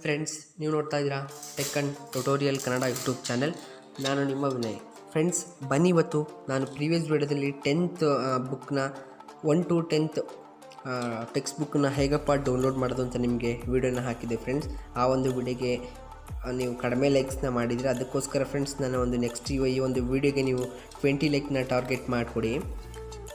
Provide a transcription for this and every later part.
Friends, ನೀವು ನೋಡ್ತಾ ಇದ್ದೀರಾ tech and tutorial Kannada YouTube channel. ನಾನು ನಿಮ್ಮ ವಿನಯ್. ಫ್ರೆಂಡ್ಸ್, ಬನ್ನಿ ಇವತ್ತು ನಾನು ಪ್ರೀವಿಯಸ್ ವಿಡಿಯೋದಲ್ಲಿ 10th ಬುಕ್ನ 1 to 10th ಟೆಕ್ಸ್ಟ್ ಬುಕ್ನ ಹೇಗಪ್ಪ ಡೌನ್ಲೋಡ್ ಮಾಡೋದು ಅಂತ ನಿಮಗೆ ವಿಡಿಯೋನ ಹಾಕಿದ್ದೆ ಫ್ರೆಂಡ್ಸ್. ಆ ಒಂದು ವಿಡಿಯೋಗೆ ನೀವು ಕಡಿಮೆ ಲೈಕ್ಸ್ನ ಮಾಡಿದರೆ ಅದಕ್ಕೋಸ್ಕರ ಫ್ರೆಂಡ್ಸ್ ನಾನು ಒಂದು ನೆಕ್ಸ್ಟ್ ಈ ಒಂದು ವಿಡಿಯೋಗೆ ನೀವು 20 ಲೈಕ್ನ ಟಾರ್ಗೆಟ್ ಮಾಡಿಕೊಡಿ.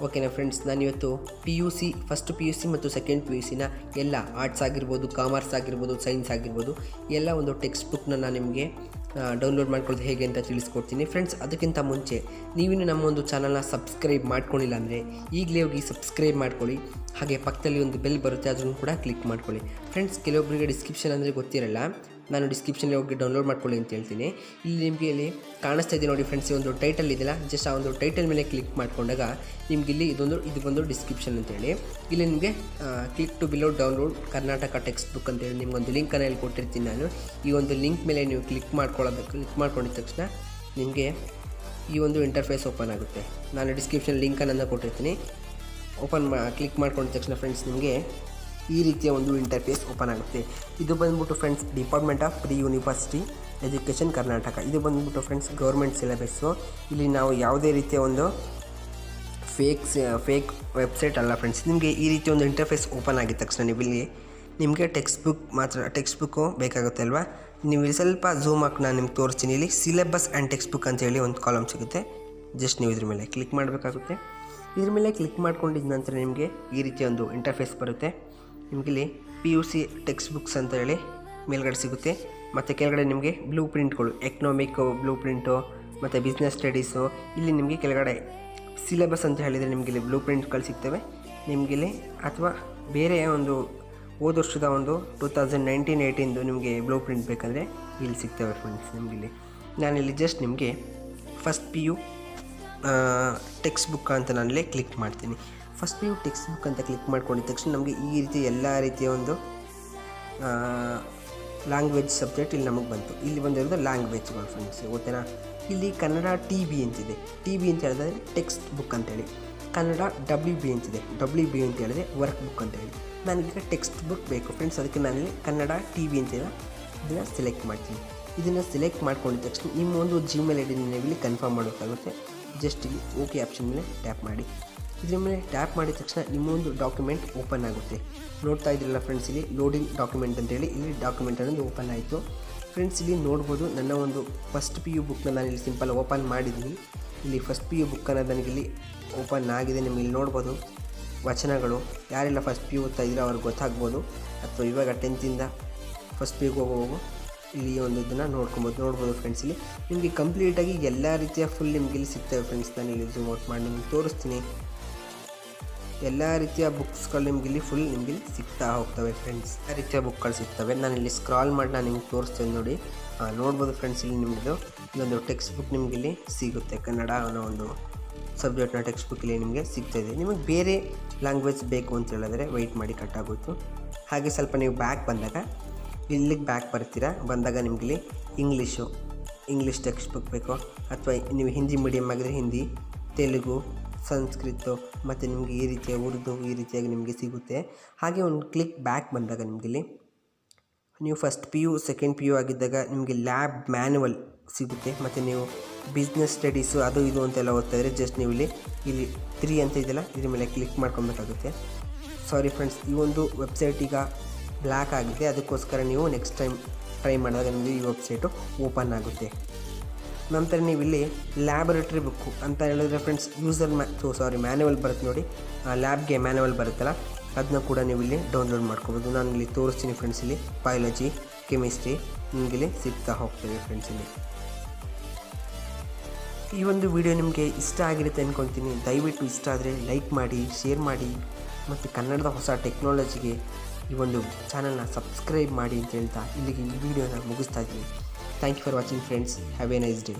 ಓಕೆನಾ ಫ್ರೆಂಡ್ಸ್, ನಾನಿವತ್ತು PUC ಫಸ್ಟ್ PUC ಮತ್ತು ಸೆಕೆಂಡ್ PUCನ ಎಲ್ಲ ಆರ್ಟ್ಸ್ ಆಗಿರ್ಬೋದು, ಕಾಮರ್ಸ್ ಆಗಿರ್ಬೋದು, ಸೈನ್ಸ್ ಆಗಿರ್ಬೋದು ಎಲ್ಲ ಒಂದು ಟೆಕ್ಸ್ಟ್ ಬುಕ್ನ ನಾನು ನಿಮಗೆ ಡೌನ್ಲೋಡ್ ಮಾಡ್ಕೊಳ್ಳೋದು ಹೇಗೆ ಅಂತ ತಿಳಿಸ್ಕೊಡ್ತೀನಿ ಫ್ರೆಂಡ್ಸ್. ಅದಕ್ಕಿಂತ ಮುಂಚೆ ನೀವಿನ್ನು ನಮ್ಮ ಒಂದು ಚಾನಲ್ನ ಸಬ್ಸ್ಕ್ರೈಬ್ ಮಾಡ್ಕೊಂಡಿಲ್ಲ ಅಂದರೆ ಈಗಲೇ ಹೋಗಿ ಸಬ್ಸ್ಕ್ರೈಬ್ ಮಾಡ್ಕೊಳ್ಳಿ. ಹಾಗೆ ಪಕ್ಕದಲ್ಲಿ ಒಂದು ಬೆಲ್ ಬರುತ್ತೆ, ಅದನ್ನು ಕೂಡ ಕ್ಲಿಕ್ ಮಾಡ್ಕೊಳ್ಳಿ ಫ್ರೆಂಡ್ಸ್. ಕೆಲವೊಬ್ಬರಿಗೆ ಡಿಸ್ಕ್ರಿಪ್ಷನ್ ಅಂದರೆ ಗೊತ್ತಿರಲ್ಲ, ನಾನು ಡಿಸ್ಕ್ರಿಪ್ಷನ್ಗೆ ಹೋಗಿ ಡೌನ್ಲೋಡ್ ಮಾಡ್ಕೊಳ್ಳಿ ಅಂತ ಹೇಳ್ತೀನಿ. ಇಲ್ಲಿ ನಿಮಗೆ ಇಲ್ಲಿ ಕಾಣಿಸ್ತಾ ಇದೆ ನೋಡಿ ಫ್ರೆಂಡ್ಸ್, ಈ ಒಂದು ಟೈಟಲ್ ಇದೆಯಲ್ಲ, ಜಸ್ಟ್ ಆ ಒಂದು ಟೈಟಲ್ ಮೇಲೆ ಕ್ಲಿಕ್ ಮಾಡಿಕೊಂಡಾಗ ನಿಮ್ಗೆ ಇಲ್ಲಿ ಇದು ಬಂದು ಡಿಸ್ಕ್ರಿಪ್ಷನ್ ಅಂತೇಳಿ ಇಲ್ಲಿ ನಿಮಗೆ click to below download Karnataka text book ಅಂತೇಳಿ ನಿಮ್ಗೊಂದು ಲಿಂಕನ್ನು ಇಲ್ಲಿ ಕೊಟ್ಟಿರ್ತೀನಿ ನಾನು. ಈ ಒಂದು ಲಿಂಕ್ ಮೇಲೆ ನೀವು ಕ್ಲಿಕ್ ಮಾಡ್ಕೊಂಡಿದ್ದ ತಕ್ಷಣ ನಿಮಗೆ ಈ ಒಂದು ಇಂಟರ್ಫೇಸ್ ಓಪನ್ ಆಗುತ್ತೆ. ನಾನು ಡಿಸ್ಕ್ರಿಪ್ಷನ್ ಲಿಂಕನ್ನು ಕೊಟ್ಟಿರ್ತೀನಿ. ಕ್ಲಿಕ್ ಮಾಡ್ಕೊಂಡಿದ್ದ ತಕ್ಷಣ ಫ್ರೆಂಡ್ಸ್ ನಿಮಗೆ ಈ ರೀತಿಯ ಒಂದು ಇಂಟರ್ಫೇಸ್ ಓಪನ್ ಆಗುತ್ತೆ. ಇದು ಬಂದ್ಬಿಟ್ಟು friends department of pre university education Karnataka. ಇದು ಬಂದ್ಬಿಟ್ಟು ಫ್ರೆಂಡ್ಸ್ ಗೌರ್ಮೆಂಟ್ ಸಿಲೆಬಸ್ಸು. ಇಲ್ಲಿ ನಾವು ಯಾವುದೇ ರೀತಿಯ ಒಂದು ಫೇಕ್ ವೆಬ್ಸೈಟ್ ಅಲ್ಲ ಫ್ರೆಂಡ್ಸ್. ನಿಮಗೆ ಈ ರೀತಿಯ ಒಂದು ಇಂಟರ್ಫೇಸ್ ಓಪನ್ ಆಗಿದ ತಕ್ಷಣ ನೀವು ಇಲ್ಲಿ ನಿಮಗೆ ಟೆಕ್ಸ್ಟ್ ಬುಕ್ಕು ಬೇಕಾಗುತ್ತೆ ಅಲ್ವಾ. ನೀವು ಇಲ್ಲಿ ಸ್ವಲ್ಪ ಝೂಮ್ ಹಾಕಿ ನಾನು ನಿಮ್ಗೆ ತೋರಿಸ್ತೀನಿ. ಇಲ್ಲಿ ಸಿಲೆಬಸ್ ಆ್ಯಂಡ್ ಟೆಕ್ಸ್ಟ್ ಬುಕ್ ಅಂತೇಳಿ ಒಂದು ಕಾಲಮ್ ಸಿಗುತ್ತೆ. ಜಸ್ಟ್ ನೀವು ಇದ್ರ ಮೇಲೆ ಕ್ಲಿಕ್ ಮಾಡಬೇಕಾಗುತ್ತೆ. ಇದ್ರ ಮೇಲೆ ಕ್ಲಿಕ್ ಮಾಡ್ಕೊಂಡಿದ್ದ ನಂತರ ನಿಮಗೆ ಈ ರೀತಿಯ ಒಂದು ಇಂಟರ್ಫೇಸ್ ಬರುತ್ತೆ. ನಿಮಗಿಲ್ಲಿ PUC ಟೆಕ್ಸ್ಟ್ ಬುಕ್ಸ್ ಅಂತ ಹೇಳಿ ಮೇಲ್ಗಡೆ ಸಿಗುತ್ತೆ. ಮತ್ತು ಕೆಳಗಡೆ ನಿಮಗೆ ಬ್ಲೂ ಪ್ರಿಂಟ್ಗಳು, ಎಕನಾಮಿಕ್ ಬ್ಲೂ ಪ್ರಿಂಟು ಮತ್ತು ಬಿಸ್ನೆಸ್ ಸ್ಟಡೀಸು. ಇಲ್ಲಿ ನಿಮಗೆ ಕೆಳಗಡೆ ಸಿಲೆಬಸ್ ಅಂತ ಹೇಳಿದರೆ ನಿಮಗಿಲ್ಲಿ ಬ್ಲೂ ಪ್ರಿಂಟ್ಗಳು ಸಿಗ್ತವೆ ನಿಮಗಿಲ್ಲಿ. ಅಥವಾ ಬೇರೆ ಒಂದು ಹೋದ ವರ್ಷದ ಒಂದು 2019-18 ನಿಮಗೆ ಬ್ಲೂ ಪ್ರಿಂಟ್ ಬೇಕಂದರೆ ಇಲ್ಲಿ ಸಿಗ್ತವೆ ಫ್ರೆಂಡ್ಸ್ ನಿಮಗಿಲ್ಲಿ. ನಾನಿಲ್ಲಿ ಜಸ್ಟ್ ನಿಮಗೆ ಫಸ್ಟ್ PU ಟೆಕ್ಸ್ಟ್ ಬುಕ್ ಅಂತ ನಾನಿಲ್ಲಿ ಕ್ಲಿಕ್ ಮಾಡ್ತೀನಿ. ಫಸ್ಟ್ PU ಟೆಕ್ಸ್ಟ್ ಬುಕ್ ಅಂತ ಕ್ಲಿಕ್ ಮಾಡ್ಕೊಂಡಿದ್ದ ತಕ್ಷಣ ನಮಗೆ ಈ ರೀತಿ ಎಲ್ಲ ರೀತಿಯ ಒಂದು ಲ್ಯಾಂಗ್ವೇಜ್ ಸಬ್ಜೆಕ್ಟ್ ಇಲ್ಲಿ ನಮಗೆ ಬಂತು. ಇಲ್ಲಿ ಬಂದಿರೋದು ಲ್ಯಾಂಗ್ವೇಜ್ಗಳು ಫ್ರೆಂಡ್ಸ್, ಓಕೆನಾ. ಇಲ್ಲಿ ಕನ್ನಡ TB ಅಂತಿದೆ. TB ಅಂತ ಹೇಳಿದ್ರೆ ಟೆಕ್ಸ್ಟ್ ಬುಕ್ ಅಂತೇಳಿ. ಕನ್ನಡ WB ಅಂತಿದೆ. WB ಅಂತ ಹೇಳಿದ್ರೆ ವರ್ಕ್ ಬುಕ್ ಅಂತೇಳಿ. ನನಗೀಗ ಟೆಕ್ಸ್ಟ್ ಬುಕ್ ಬೇಕು ಫ್ರೆಂಡ್ಸ್, ಅದಕ್ಕೆ ನಾನಿಲ್ಲಿ ಕನ್ನಡ TB ಅಂತಿದೆ ಇದನ್ನು ಸೆಲೆಕ್ಟ್ ಮಾಡ್ತೀನಿ. ಇದನ್ನು ಸೆಲೆಕ್ಟ್ ಮಾಡ್ಕೊಂಡಿದ್ದ ತಕ್ಷಣ ನಿಮ್ಮ ಒಂದು Gmail ID ನೀವು ಇಲ್ಲಿ ಕನ್ಫರ್ಮ್ ಮಾಡೋಕ್ಕಾಗುತ್ತೆ. ಜಸ್ಟ್ ಇಲ್ಲಿ ಓಕೆ ಆಪ್ಷನ್ ಮೇಲೆ ಟ್ಯಾಪ್ ಮಾಡಿ. ಇದ್ರ ಮೇಲೆ ಟ್ಯಾಪ್ ಮಾಡಿದ ತಕ್ಷಣ ನಿಮ್ಮ ಒಂದು ಡಾಕ್ಯುಮೆಂಟ್ ಓಪನ್ ಆಗುತ್ತೆ. ನೋಡ್ತಾ ಇದ್ರಲ್ಲ ಫ್ರೆಂಡ್ಸ್, ಇಲ್ಲಿ ಲೋಡಿಂಗ್ ಡಾಕ್ಯುಮೆಂಟ್ ಅಂತೇಳಿ ಇಲ್ಲಿ ಡಾಕ್ಯುಮೆಂಟ್ ಅನ್ನೋದು ಓಪನ್ ಆಯಿತು ಫ್ರೆಂಡ್ಸ್. ಇಲ್ಲಿ ನೋಡ್ಬೋದು ನನ್ನ ಒಂದು ಫಸ್ಟ್ PU ಬುಕ್ನ ನಾನು ಇಲ್ಲಿ ಸಿಂಪಲ್ ಓಪನ್ ಮಾಡಿದ್ದೀನಿ. ಇಲ್ಲಿ ಫಸ್ಟ್ PU ಬುಕ್ ಅನ್ನೋದು ನನಗಿಲ್ಲಿ ಓಪನ್ ಆಗಿದೆ. ನಿಮಗೆ ಇಲ್ಲಿ ನೋಡ್ಬೋದು ವಚನಗಳು. ಯಾರೆಲ್ಲ ಫಸ್ಟ್ PU ಓದ್ತಾ ಇದ್ದೀರೋ ಅವ್ರಿಗೆ ಗೊತ್ತಾಗ್ಬೋದು, ಅಥವಾ ಇವಾಗ 10th ಫಸ್ಟ್ PUಗೆ ಹೋಗೋ ಇಲ್ಲಿ ಒಂದು ಇದನ್ನು ನೋಡ್ಬೋದು ಫ್ರೆಂಡ್ಸ್. ಇಲ್ಲಿ ನಿಮಗೆ ಕಂಪ್ಲೀಟಾಗಿ ಎಲ್ಲ ರೀತಿಯ ಫುಲ್ ನಿಮಗೆ ಇಲ್ಲಿ ಸಿಗ್ತವೆ ಫ್ರೆಂಡ್ಸ್. ನಾನು ಇಲ್ಲಿ ಝೂಮ್ ಔಟ್ ಮಾಡಿ ನಿಮ್ಗೆ ತೋರಿಸ್ತೀನಿ. ಎಲ್ಲ ರೀತಿಯ ಬುಕ್ಸ್ಗಳು ನಿಮಗಿಲ್ಲಿ ಫುಲ್ ನಿಮಗಿಲ್ಲಿ ಸಿಗ್ತಾ ಹೋಗ್ತವೆ ಫ್ರೆಂಡ್ಸ್. ಎಲ್ಲ ರೀತಿಯ ಬುಕ್ಗಳು ಸಿಗ್ತವೆ. ನಾನಿಲ್ಲಿ ಸ್ಕ್ರಾಲ್ ಮಾಡಿ ನಾನು ನಿಮ್ಗೆ ತೋರಿಸ್ತೇನೆ ನೋಡಿ. ನೋಡ್ಬೋದು ಫ್ರೆಂಡ್ಸ್, ಇಲ್ಲಿ ನಿಮ್ಮದು ಇದೊಂದು ಟೆಕ್ಸ್ಟ್ ಬುಕ್ ನಿಮಗಿಲ್ಲಿ ಸಿಗುತ್ತೆ. ಕನ್ನಡ ಅನ್ನೋ ಒಂದು ಸಬ್ಜೆಕ್ಟ್ನ ಟೆಕ್ಸ್ಟ್ ಬುಕ್ ಇಲ್ಲಿ ನಿಮಗೆ ಸಿಗ್ತಾಯಿದೆ. ನಿಮಗೆ ಬೇರೆ ಲ್ಯಾಂಗ್ವೇಜ್ ಬೇಕು ಅಂತ ಹೇಳಿದ್ರೆ ವೆಯ್ಟ್ ಮಾಡಿ, ಕಟ್ಟಾಗೋಯ್ತು. ಹಾಗೆ ಸ್ವಲ್ಪ ನೀವು ಬ್ಯಾಕ್ ಬಂದಾಗ ಇಲ್ಲಿಗೆ ಬ್ಯಾಕ್ ಬಂದಾಗ ನಿಮಗಿಲ್ಲಿ ಇಂಗ್ಲೀಷ್ ಟೆಕ್ಸ್ಟ್ ಬುಕ್ ಬೇಕು, ಅಥವಾ ನೀವು ಹಿಂದಿ ಮೀಡಿಯಮ್ ಆಗಿದ್ರೆ ಹಿಂದಿ, ತೆಲುಗು, ಸಂಸ್ಕೃತ ಮತ್ತು ನಿಮಗೆ ಈ ರೀತಿಯ ಉರ್ದು ಈ ರೀತಿಯಾಗಿ ನಿಮಗೆ ಸಿಗುತ್ತೆ. ಹಾಗೆ ಒಂದು ಕ್ಲಿಕ್ ಬ್ಯಾಕ್ ಬಂದಾಗ ನಿಮಗಿಲ್ಲಿ ನೀವು ಫಸ್ಟ್ PU ಸೆಕೆಂಡ್ PU ಆಗಿದ್ದಾಗ ನಿಮಗೆ ಲ್ಯಾಬ್ ಮ್ಯಾನ್ಯುವಲ್ ಸಿಗುತ್ತೆ. ಮತ್ತು ನೀವು ಬಿಸ್ನೆಸ್ ಸ್ಟಡೀಸು ಅದು ಇದು ಅಂತೆಲ್ಲ ಓದ್ತಾಯಿದ್ರೆ ಜಸ್ಟ್ ನೀವು ಇಲ್ಲಿ 3 ಅಂತ ಇದೆಯಲ್ಲ ಇದ್ರ ಮೇಲೆ ಕ್ಲಿಕ್ ಮಾಡ್ಕೊಬೇಕಾಗುತ್ತೆ. ಸಾರಿ ಫ್ರೆಂಡ್ಸ್, ಈ ಒಂದು ವೆಬ್ಸೈಟ್ ಈಗ ಬ್ಲ್ಯಾಕ್ ಆಗಿದೆ, ಅದಕ್ಕೋಸ್ಕರ ನೀವು ನೆಕ್ಸ್ಟ್ ಟೈಮ್ ಟ್ರೈ ಮಾಡಿದಾಗ ನಿಮಗೆ ಈ ವೆಬ್ಸೈಟು ಓಪನ್ ಆಗುತ್ತೆ. ನಂತರ ನೀವು ಇಲ್ಲಿ ಲ್ಯಾಬೊರೇಟ್ರಿ ಬುಕ್ಕು ಅಂತ ಹೇಳಿದ್ರೆ ಫ್ರೆಂಡ್ಸ್ ಮ್ಯಾನ್ಯುವಲ್ ಬರುತ್ತೆ ನೋಡಿ. ಲ್ಯಾಬ್ಗೆ ಮ್ಯಾನ್ಯುವಲ್ ಬರುತ್ತಲ್ಲ, ಅದನ್ನ ಕೂಡ ನೀವು ಇಲ್ಲಿ ಡೌನ್ಲೋಡ್ ಮಾಡ್ಕೋಬೋದು. ನಾನು ಇಲ್ಲಿ ತೋರಿಸ್ತೀನಿ ಫ್ರೆಂಡ್ಸ್. ಇಲ್ಲಿ ಬಯಾಲಜಿ, ಕೆಮಿಸ್ಟ್ರಿ ನಿಮಗಿಲ್ಲಿ ಸಿಗ್ತಾ ಹೋಗ್ತದೆ ಫ್ರೆಂಡ್ಸ್. ಇಲ್ಲಿ ಈ ಒಂದು ವಿಡಿಯೋ ನಿಮಗೆ ಇಷ್ಟ ಆಗಿರುತ್ತೆ ಅಂದ್ಕೊತೀನಿ. ದಯವಿಟ್ಟು ಇಷ್ಟ ಆದರೆ ಲೈಕ್ ಮಾಡಿ, ಶೇರ್ ಮಾಡಿ, ಮತ್ತು ಕನ್ನಡದ ಹೊಸ ಟೆಕ್ನಾಲಜಿಗೆ ಈ ಒಂದು ಚಾನಲ್ನ ಸಬ್ಸ್ಕ್ರೈಬ್ ಮಾಡಿ ಅಂತ ಹೇಳ್ತಾ ಇಲ್ಲಿಗೆ ಈ ವಿಡಿಯೋನ ಮುಗಿಸ್ತಾ ಇದ್ದೀನಿ. Thank you for watching friends. Have a nice day.